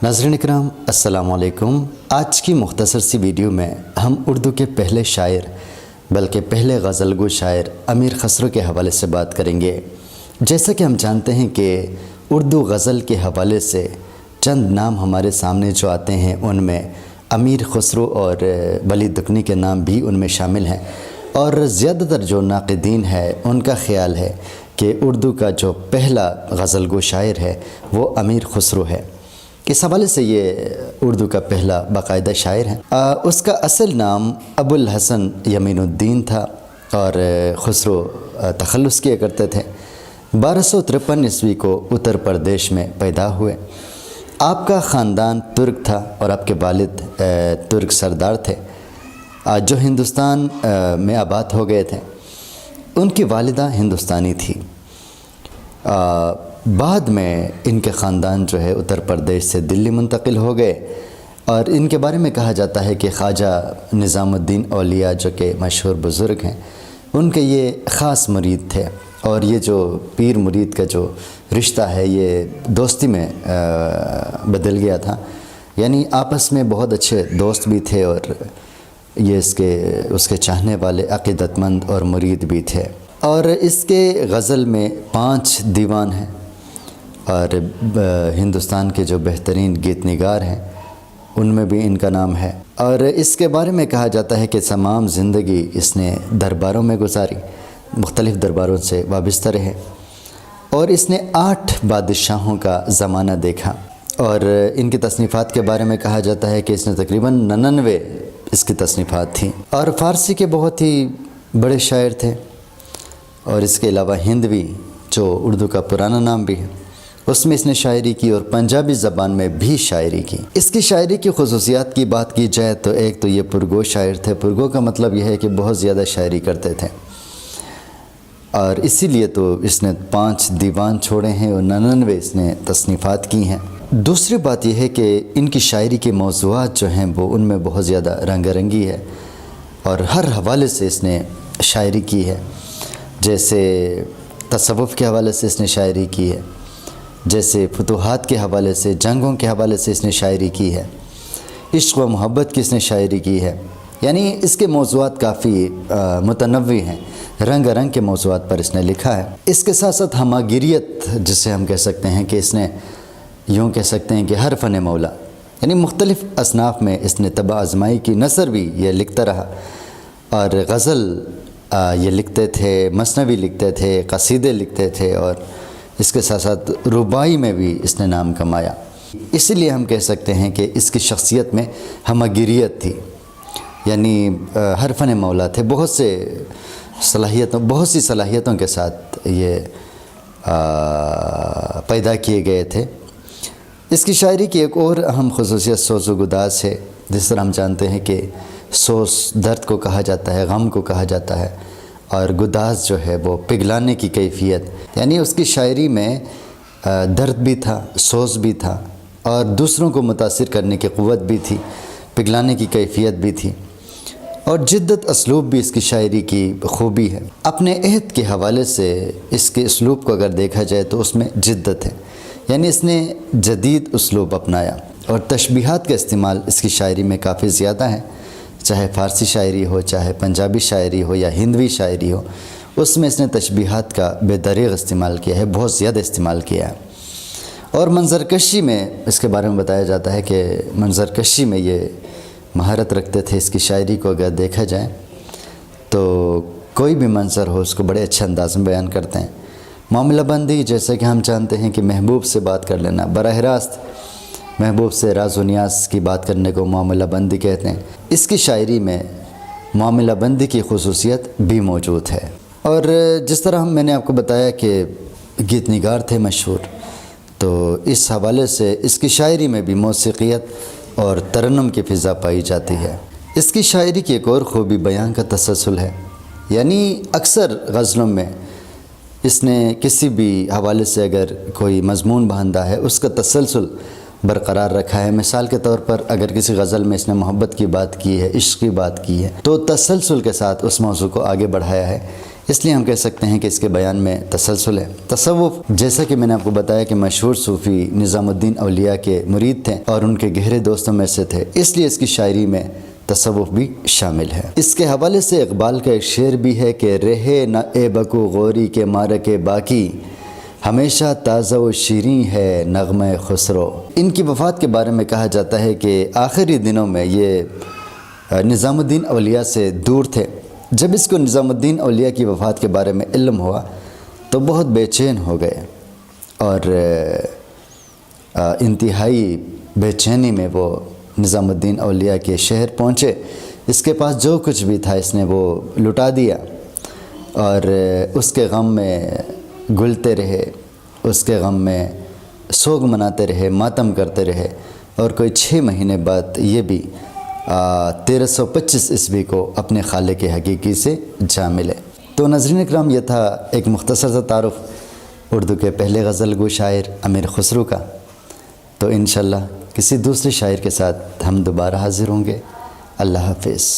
ناظرین اکرام السلام علیکم۔ آج کی مختصر سی ویڈیو میں ہم اردو کے پہلے شاعر بلکہ پہلے غزل گو شاعر امیر خسرو کے حوالے سے بات کریں گے۔ جیسا کہ ہم جانتے ہیں کہ اردو غزل کے حوالے سے چند نام ہمارے سامنے جو آتے ہیں ان میں امیر خسرو اور ولی دکنی کے نام بھی ان میں شامل ہیں، اور زیادہ تر جو ناقدین ہے ان کا خیال ہے کہ اردو کا جو پہلا غزل گو شاعر ہے وہ امیر خسرو ہے۔ اس حوالے سے یہ اردو کا پہلا باقاعدہ شاعر ہے۔ اس کا اصل نام ابو الحسن یمین الدین تھا اور خسرو تخلص کیا کرتے تھے۔ 1253 عیسوی کو اتر پردیش میں پیدا ہوئے۔ آپ کا خاندان ترک تھا اور آپ کے والد ترک سردار تھے جو ہندوستان میں آباد ہو گئے تھے۔ ان کی والدہ ہندوستانی تھی۔ بعد میں ان کے خاندان جو ہے اتر پردیش سے دلی منتقل ہو گئے، اور ان کے بارے میں کہا جاتا ہے کہ خواجہ نظام الدین اولیاء جو کہ مشہور بزرگ ہیں ان کے یہ خاص مرید تھے، اور یہ جو پیر مرید کا جو رشتہ ہے یہ دوستی میں بدل گیا تھا، یعنی آپس میں بہت اچھے دوست بھی تھے اور یہ اس کے چاہنے والے عقیدت مند اور مرید بھی تھے۔ اور اس کے غزل میں 5 دیوان ہیں، اور ہندوستان کے جو بہترین گیت نگار ہیں ان میں بھی ان کا نام ہے۔ اور اس کے بارے میں کہا جاتا ہے کہ تمام زندگی اس نے درباروں میں گزاری، مختلف درباروں سے وابستہ رہے، اور اس نے 8 بادشاہوں کا زمانہ دیکھا۔ اور ان کی تصنیفات کے بارے میں کہا جاتا ہے کہ اس نے تقریباً 99 اس کی تصنیفات تھیں، اور فارسی کے بہت ہی بڑے شاعر تھے، اور اس کے علاوہ ہندوی جو اردو کا پرانا نام بھی ہے اس میں اس نے شاعری کی، اور پنجابی زبان میں بھی شاعری کی۔ اس کی شاعری کی خصوصیات کی بات کی جائے تو ایک تو یہ پرگو شاعر تھے۔ پرگو کا مطلب یہ ہے کہ بہت زیادہ شاعری کرتے تھے، اور اسی لیے تو اس نے 5 دیوان چھوڑے ہیں اور 99 اس نے تصنیفات کی ہیں۔ دوسری بات یہ ہے کہ ان کی شاعری کے موضوعات جو ہیں وہ ان میں بہت زیادہ رنگ رنگی ہے، اور ہر حوالے سے اس نے شاعری کی ہے۔ جیسے تصوف کے حوالے سے اس نے شاعری کی ہے، جیسے فتوحات کے حوالے سے، جنگوں کے حوالے سے اس نے شاعری کی ہے، عشق و محبت کی اس نے شاعری کی ہے، یعنی اس کے موضوعات کافی متنوع ہیں، رنگ رنگ کے موضوعات پر اس نے لکھا ہے۔ اس کے ساتھ ساتھ ہماگیریت جسے ہم کہہ سکتے ہیں کہ اس نے یوں کہہ سکتے ہیں کہ ہر فن مولا، یعنی مختلف اصناف میں اس نے طبع آزمائی کی۔ نثر بھی یہ لکھتا رہا، اور غزل یہ لکھتے تھے، مثنوی لکھتے تھے، قصیدے لکھتے تھے، اور اس کے ساتھ ساتھ رباعی میں بھی اس نے نام کمایا۔ اسی لیے ہم کہہ سکتے ہیں کہ اس کی شخصیت میں ہماگیریت تھی، یعنی ہر فن مولا تھے، بہت سی صلاحیتوں کے ساتھ یہ پیدا کیے گئے تھے۔ اس کی شاعری کی ایک اور اہم خصوصیت سوز و گداز ہے۔ جس طرح ہم جانتے ہیں کہ سوز درد کو کہا جاتا ہے، غم کو کہا جاتا ہے، اور گداز جو ہے وہ پگھلانے کی کیفیت، یعنی اس کی شاعری میں درد بھی تھا، سوز بھی تھا، اور دوسروں کو متاثر کرنے کی قوت بھی تھی، پگھلانے کی کیفیت بھی تھی، اور جدت اسلوب بھی اس کی شاعری کی خوبی ہے۔ اپنے عہد کے حوالے سے اس کے اسلوب کو اگر دیکھا جائے تو اس میں جدت ہے، یعنی اس نے جدید اسلوب اپنایا، اور تشبیہات کا استعمال اس کی شاعری میں کافی زیادہ ہے، چاہے فارسی شاعری ہو، چاہے پنجابی شاعری ہو، یا ہندوی شاعری ہو، اس میں اس نے تشبیہات کا بے دریغ استعمال کیا ہے، بہت زیادہ استعمال کیا ہے۔ اور منظر کشی میں اس کے بارے میں بتایا جاتا ہے کہ منظر کشی میں یہ مہارت رکھتے تھے۔ اس کی شاعری کو اگر دیکھا جائے تو کوئی بھی منظر ہو اس کو بڑے اچھے انداز میں بیان کرتے ہیں۔ معاملہ بندی، جیسے کہ ہم جانتے ہیں کہ محبوب سے بات کر لینا، براہ راست محبوب سے راز و نیاز کی بات کرنے کو معاملہ بندی کہتے ہیں۔ اس کی شاعری میں معاملہ بندی کی خصوصیت بھی موجود ہے۔ اور جس طرح میں نے آپ کو بتایا کہ گیت نگار تھے مشہور، تو اس حوالے سے اس کی شاعری میں بھی موسیقیت اور ترنم کی فضا پائی جاتی ہے۔ اس کی شاعری کی ایک اور خوبی بیان کا تسلسل ہے، یعنی اکثر غزلوں میں اس نے کسی بھی حوالے سے اگر کوئی مضمون باندھا ہے اس کا تسلسل برقرار رکھا ہے۔ مثال کے طور پر اگر کسی غزل میں اس نے محبت کی بات کی ہے، عشق کی بات کی ہے، تو تسلسل کے ساتھ اس موضوع کو آگے بڑھایا ہے۔ اس لیے ہم کہہ سکتے ہیں کہ اس کے بیان میں تسلسل ہے۔ تصوف، جیسا کہ میں نے آپ کو بتایا کہ مشہور صوفی نظام الدین اولیاء کے مرید تھے اور ان کے گہرے دوستوں میں سے تھے، اس لیے اس کی شاعری میں تصوف بھی شامل ہے۔ اس کے حوالے سے اقبال کا ایک شعر بھی ہے کہ رہے نہ اے بکو غوری کے مارک باقی، ہمیشہ تازہ و شیریں ہے نغمہ خسرو۔ ان کی وفات کے بارے میں کہا جاتا ہے کہ آخری دنوں میں یہ نظام الدین اولیاء سے دور تھے۔ جب اس کو نظام الدین اولیاء کی وفات کے بارے میں علم ہوا تو بہت بے چین ہو گئے اور انتہائی بے چینی میں وہ نظام الدین اولیاء کے شہر پہنچے۔ اس کے پاس جو کچھ بھی تھا اس نے وہ لٹا دیا اور اس کے غم میں گلتے رہے، اس کے غم میں سوگ مناتے رہے، ماتم کرتے رہے، اور کوئی 6 مہینے بعد یہ بھی 1325 عیسوی کو اپنے خالق حقیقی سے جا ملے۔ تو ناظرین اکرام، یہ تھا ایک مختصر سا تعارف اردو کے پہلے غزل گو شاعر امیر خسرو کا۔ تو انشاءاللہ کسی دوسرے شاعر کے ساتھ ہم دوبارہ حاضر ہوں گے۔ اللہ حافظ۔